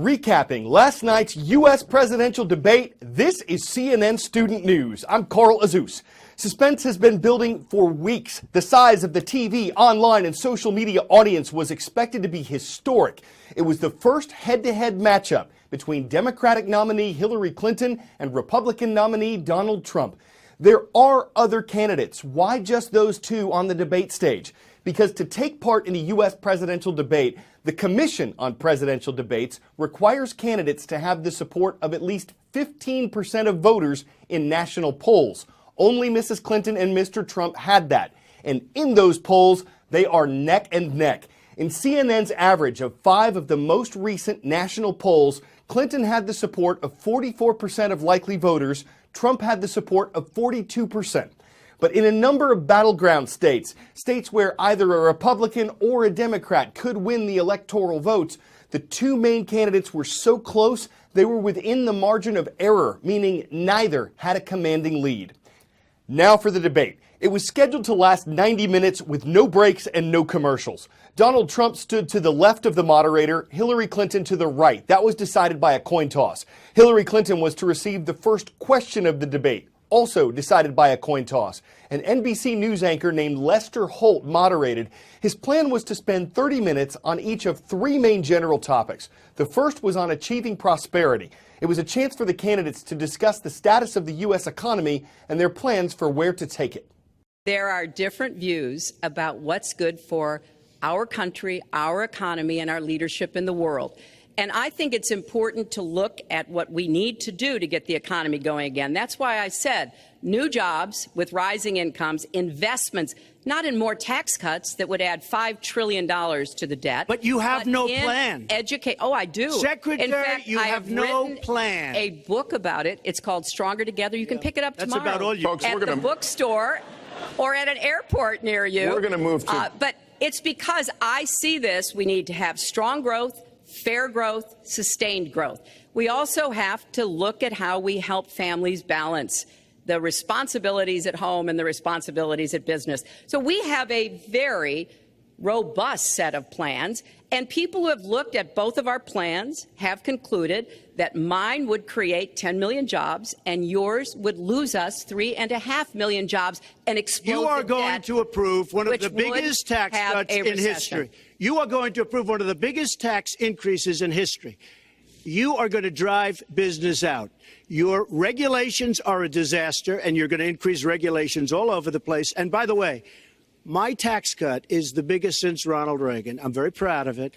Recapping last night's U.S. presidential debate, this is CNN Student News. I'm Carl Azus. Suspense has been building for weeks. The size of the TV, online, and social media audience was expected to be historic. It was the first head-to-head matchup between Democratic nominee Hillary Clinton and Republican nominee Donald Trump. There are other candidates. Why just those two on the debate stage? Because to take part in a U.S. presidential debate, the Commission on Presidential Debates requires candidates to have the support of at least 15% of voters in national polls. Only Mrs. Clinton and Mr. Trump had that. And in those polls, they are neck and neck. In CNN's average of 5 of the most recent national polls, Clinton had the support of 44% of likely voters. Trump had the support of 42%. But in a number of battleground states, states where either a Republican or a Democrat could win the electoral votes, the two main candidates were so close they were within the margin of error, meaning neither had a commanding lead. Now for the debate. It was scheduled to last 90 minutes with no breaks and no commercials. Donald Trump stood to the left of the moderator, Hillary Clinton to the right. That was decided by a coin toss. Hillary Clinton was to receive the first question of the debate, also decided by a coin toss. An NBC News anchor named Lester Holt moderated. His plan was to spend 30 minutes on each of 3 main general topics. The first was on achieving prosperity. It was a chance for the candidates to discuss the status of the U.S. economy and their plans for where to take it. There are different views about what's good for our country, our economy, and our leadership in the world. And I think it's important to look at what we need to do to get the economy going again. That's why I said new jobs with rising incomes, investments, not in more tax cuts that would add $5 trillion to the debt. But you have no plan. Oh, I do. Secretary, in fact, you have no plan. A book about it. It's called Stronger Together. You can pick it up tomorrow. That's about all you folks. At the bookstore or at an airport near you. We're going to move to. But it's because I see this. We need to have strong growth, fair growth, sustained growth. We also have to look at how we help families balance the responsibilities at home and the responsibilities at business. So we have a very robust set of plans, and people who have looked at both of our plans have concluded that mine would create 10 million jobs and yours would lose us 3.5 million jobs and explode You are the going debt, to approve one of the biggest tax have cuts a in recession. history. You are going to approve one of the biggest tax increases in history. You are going to drive business out. Your regulations are a disaster, and you're going to increase regulations all over the place. And by the way, my tax cut is the biggest since Ronald Reagan. I'm very proud of it.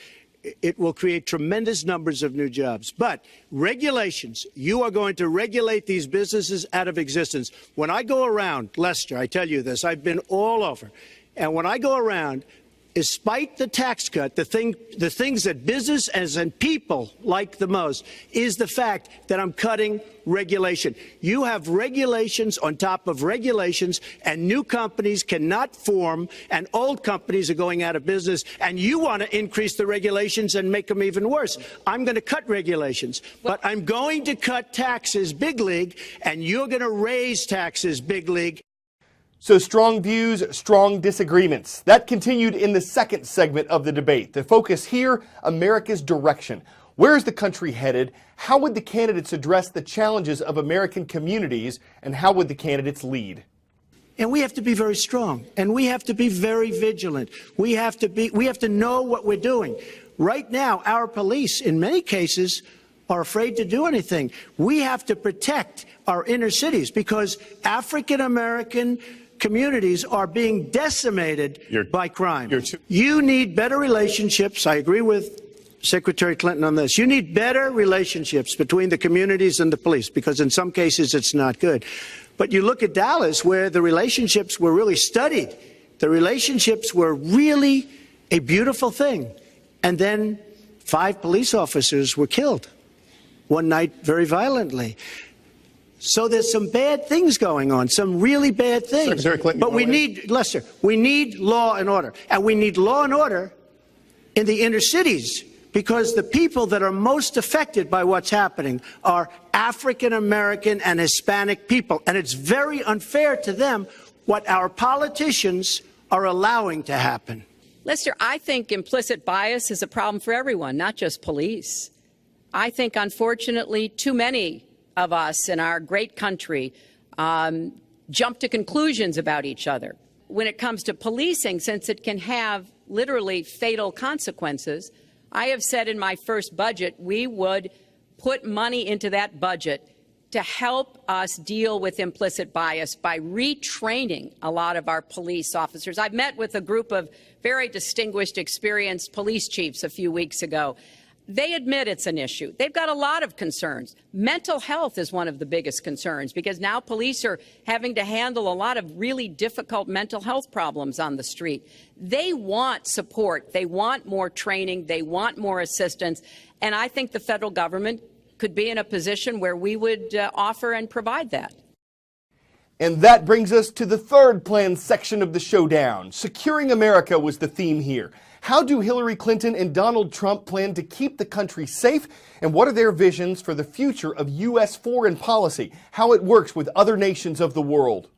It will create tremendous numbers of new jobs. But regulations, you are going to regulate these businesses out of existence. When I go around, Lester, I tell you this, I've been all over. And when I go around, despite the tax cut, the things that business and people like the most is the fact that I'm cutting regulation. You have regulations on top of regulations, and new companies cannot form, and old companies are going out of business, and you want to increase the regulations and make them even worse. I'm going to cut regulations, but I'm going to cut taxes big league, and you're going to raise taxes big league. So strong views, strong disagreements. That continued in the second segment of the debate. The focus here, America's direction. Where is the country headed? How would the candidates address the challenges of American communities? And how would the candidates lead? And we have to be very strong, and we have to be very vigilant. We have to know what we're doing. Right now, our police, in many cases, are afraid to do anything. We have to protect our inner cities because African American communities are being decimated by crime. You need better relationships. I agree with Secretary Clinton on this. You need better relationships between the communities and the police because in some cases it's not good. But you look at Dallas where the relationships were really studied. The relationships were really a beautiful thing. And then 5 police officers were killed one night very violently. So there's some bad things going on, some really bad things. Secretary Clinton, but we need, Lester, we need law and order. And we need law and order in the inner cities because the people that are most affected by what's happening are African American and Hispanic people. And it's very unfair to them what our politicians are allowing to happen. Lester, I think implicit bias is a problem for everyone, not just police. I think, unfortunately, too many of us in our great country jump to conclusions about each other. When it comes to policing, since it can have literally fatal consequences, I have said in my first budget we would put money into that budget to help us deal with implicit bias by retraining a lot of our police officers. I met with a group of very distinguished, experienced police chiefs a few weeks ago. They admit it's an issue. They've got a lot of concerns. Mental health is one of the biggest concerns because now police are having to handle a lot of really difficult mental health problems on the street. They want support. They want more training. They want more assistance. And I think the federal government could be in a position where we would offer and provide that. And that brings us to the third planned section of the showdown. Securing America was the theme here. How do Hillary Clinton and Donald Trump plan to keep the country safe? And what are their visions for the future of U.S. foreign policy, how it works with other nations of the world?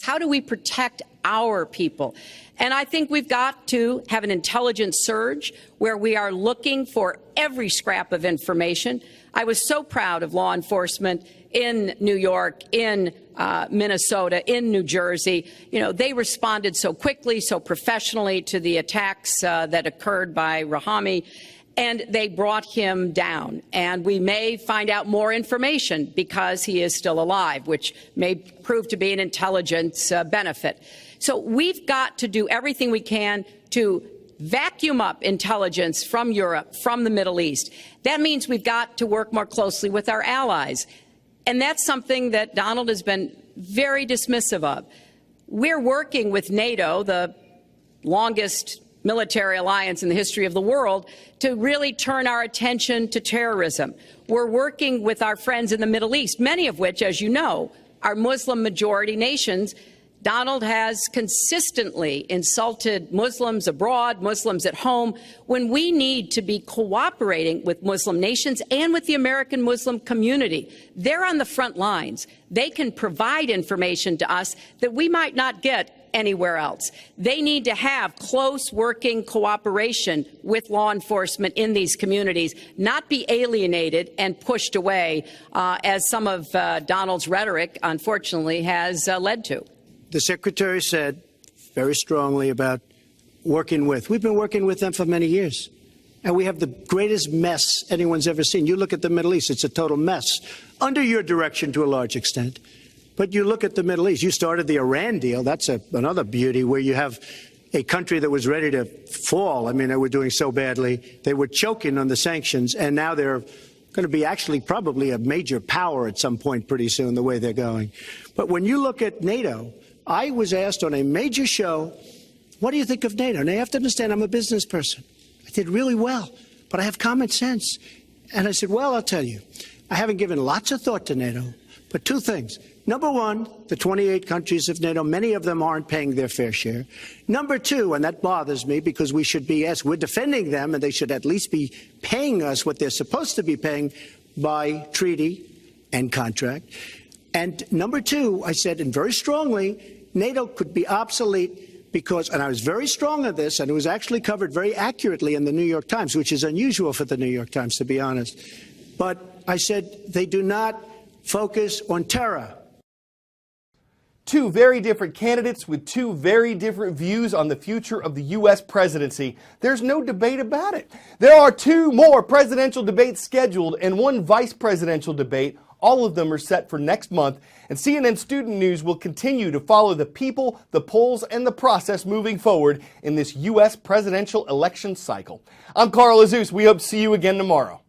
How do we protect our people? And I think we've got to have an intelligence surge where we are looking for every scrap of information. I was so proud of law enforcement in New York, in Minnesota, in New Jersey. You know, they responded so quickly, so professionally to the attacks that occurred by Rahami, and they brought him down. And we may find out more information because he is still alive, which may prove to be an intelligence benefit. So we've got to do everything we can to vacuum up intelligence from Europe, from the Middle East. That means we've got to work more closely with our allies. And that's something that Donald has been very dismissive of. We're working with NATO, the longest military alliance in the history of the world, to really turn our attention to terrorism. We're working with our friends in the Middle East, many of which, as you know, are Muslim-majority nations. Donald has consistently insulted Muslims abroad, Muslims at home, when we need to be cooperating with Muslim nations and with the American Muslim community. They're on the front lines. They can provide information to us that we might not get anywhere else. They need to have close working cooperation with law enforcement in these communities, not be alienated and pushed away, as some of Donald's rhetoric, unfortunately, has led to. The Secretary said very strongly about working with. We've been working with them for many years. And we have the greatest mess anyone's ever seen. You look at the Middle East, it's a total mess. Under your direction to a large extent. But you look at the Middle East. You started the Iran deal. That's another beauty where you have a country that was ready to fall. I mean, they were doing so badly. They were choking on the sanctions. And now they're going to be actually probably a major power at some point pretty soon, the way they're going. But when you look at NATO, I was asked on a major show, what do you think of NATO? And you have to understand, I'm a business person. I did really well, but I have common sense. And I said, well, I'll tell you, I haven't given lots of thought to NATO, but two things. Number one, the 28 countries of NATO, many of them aren't paying their fair share. Number two, and that bothers me because we should be, yes, we're defending them and they should at least be paying us what they're supposed to be paying by treaty and contract. And number two, I said, and very strongly, NATO could be obsolete because, and I was very strong on this, and it was actually covered very accurately in the New York Times, which is unusual for the New York Times, to be honest. But I said they do not focus on terror. Two very different candidates with two very different views on the future of the U.S. presidency. There's no debate about it. There are two more presidential debates scheduled and one vice presidential debate. All of them are set for next month, and CNN Student News will continue to follow the people, the polls, and the process moving forward in this U.S. presidential election cycle. I'm Carl Azus. We hope to see you again tomorrow.